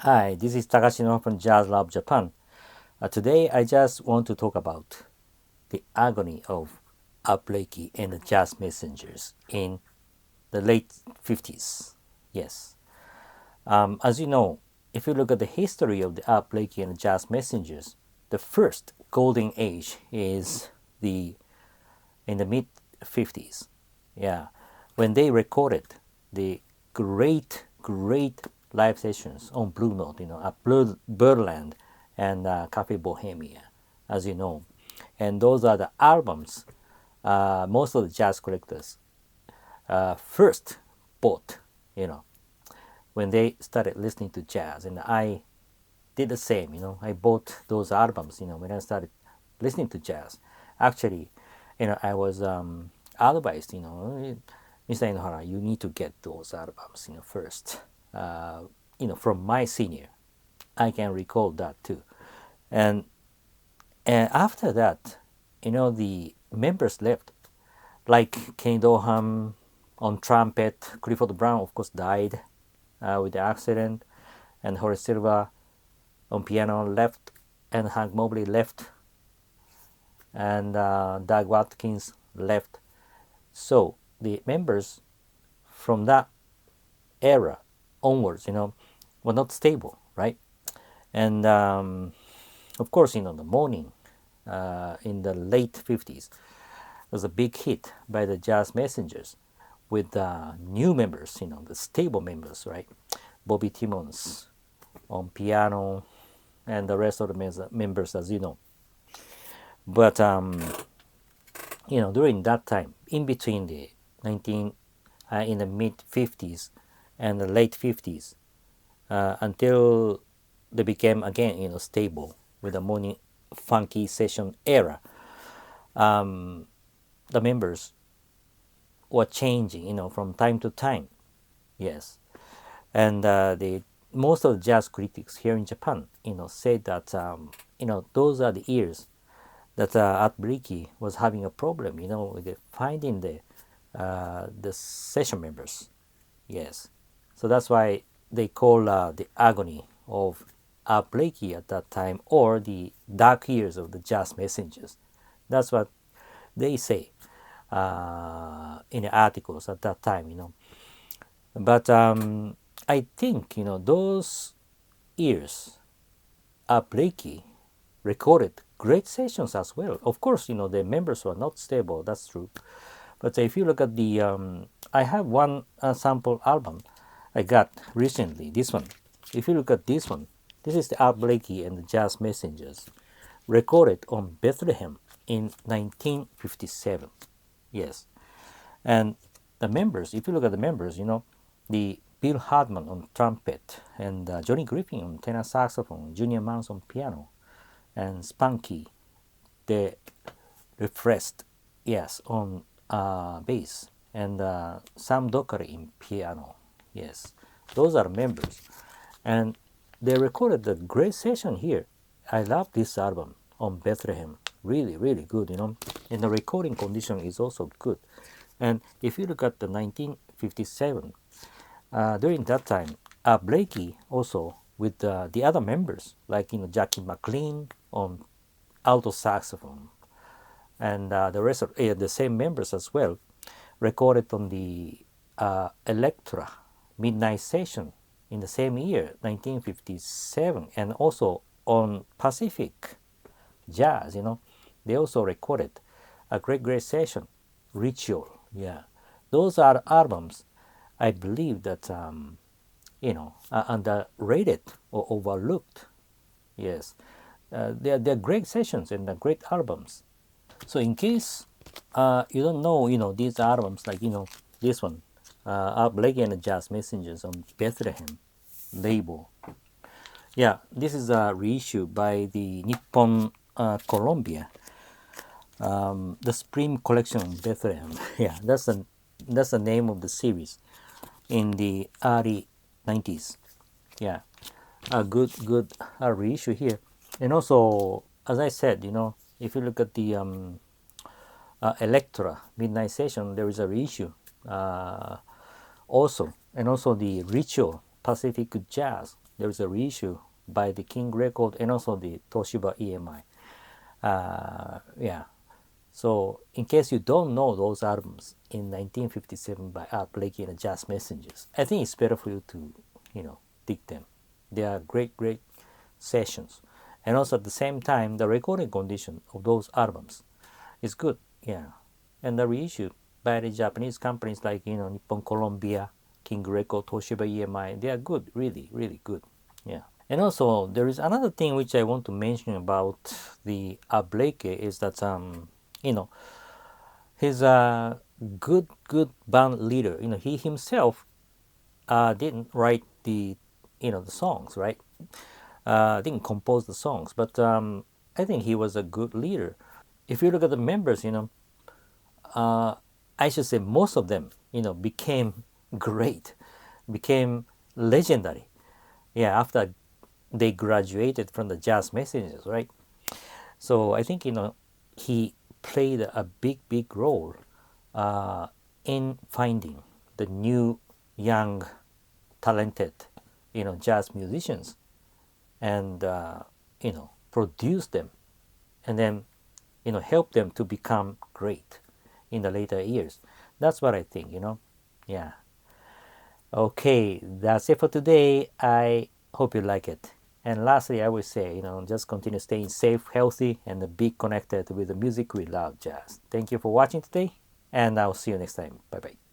Hi, this is Takashino from Jazz Love Japan. Today I just want to talk about the agony of Art Blakey and the Jazz Messengers in the late 50s. Yes. As you know, if you look at the history of the Art Blakey and the Jazz Messengers, the first golden age is in the mid 50s. Yeah. When they recorded the great live sessions on Blue Note, at Birdland and Cafe Bohemia, as you know. And those are the albums most of the jazz collectors first bought, when they started listening to jazz. And I did the same, I bought those albums, when I started listening to jazz. Actually, I was advised, Mr. Inohara, you need to get those albums, first. From my senior, I can recall that too. And after that, the members left, like Kenny Dorham on trumpet. Clifford Brown, of course, died with the accident, and Horace Silver on piano left, and Hank Mobley left, and Doug Watkins left. So the members from that era onwards, were not stable, right? And of course, the morning in the late 50s was a big hit by the Jazz Messengers with new members, the stable members, right? Bobby Timmons on piano and the rest of the members, as you know. But, during that time, in between the in the mid 50s and the late 50s, until they became again, stable with the morning funky session era, the members were changing, from time to time. Yes, and most of the jazz critics here in Japan, said that those are the years that Art Blakey was having a problem, with finding the session members. Yes, so that's why they call the agony of Art Blakey at that time, or the dark years of the Jazz Messengers. That's what they say in the articles at that time. But I think those years, Art Blakey recorded great sessions as well. Of course, the members were not stable. That's true. But if you look at the, I have one sample album I got recently. This one. If you look at this one, this is the Art Blakey and the Jazz Messengers, recorded on Bethlehem in 1957. Yes, and the members. If you look at the members, the Bill Hardman on trumpet, and Johnny Griffin on tenor saxophone, Junior Mance on piano, and Spanky DeBrest, yes, on bass, and Sam Dockery in piano. Yes, those are members, and they recorded a great session here. I love this album on Bethlehem. Really, really good, and the recording condition is also good. And if you look at the 1957, during that time, Blakey also with the other members, like Jackie McLean on alto saxophone, and the rest of the same members as well, recorded on the Elektra midnight session in the same year, 1957, and also on Pacific Jazz. They also recorded a great session, Ritual. Yeah, those are albums I believe that underrated or overlooked. Yes, they're great sessions and great albums. So in case you don't know, these albums, like this one, Art Blakey and the Jazz Messengers on Bethlehem label. Yeah, this is a reissue by the Nippon Columbia, the Spring Collection of Bethlehem. Yeah, that's the name of the series in the early 90s. Yeah, a good reissue here. And also, as I said, if you look at the Elektra midnight session, there is a reissue also, and also the Ritual Pacific Jazz there is a reissue by the King Record and also the Toshiba EMI. Yeah. So in case you don't know those albums in 1957 by Art Blakey and the Jazz Messengers, I think it's better for you to, dig them. They are great, great sessions. And also at the same time, the recording condition of those albums is good. Yeah. And the reissue by the Japanese companies like, Nippon Columbia, King Record, Toshiba EMI, they are good, really, really good. Yeah. And also, there is another thing which I want to mention about the Art Blakey is that, he's a good band leader. He himself didn't write the songs, right? Didn't compose the songs, but I think he was a good leader. If you look at the members, I should say most of them, became great, became legendary. Yeah, after they graduated from the Jazz Messengers, right? So I think he played a big role in finding the new young talented jazz musicians and produce them and then help them to become great in the later years. That's what I think. Yeah. Okay, that's it for today. I hope you like it. And lastly, I would say, just continue staying safe, healthy, and be connected with the music we love, jazz. Thank you for watching today, and I'll see you next time. Bye bye.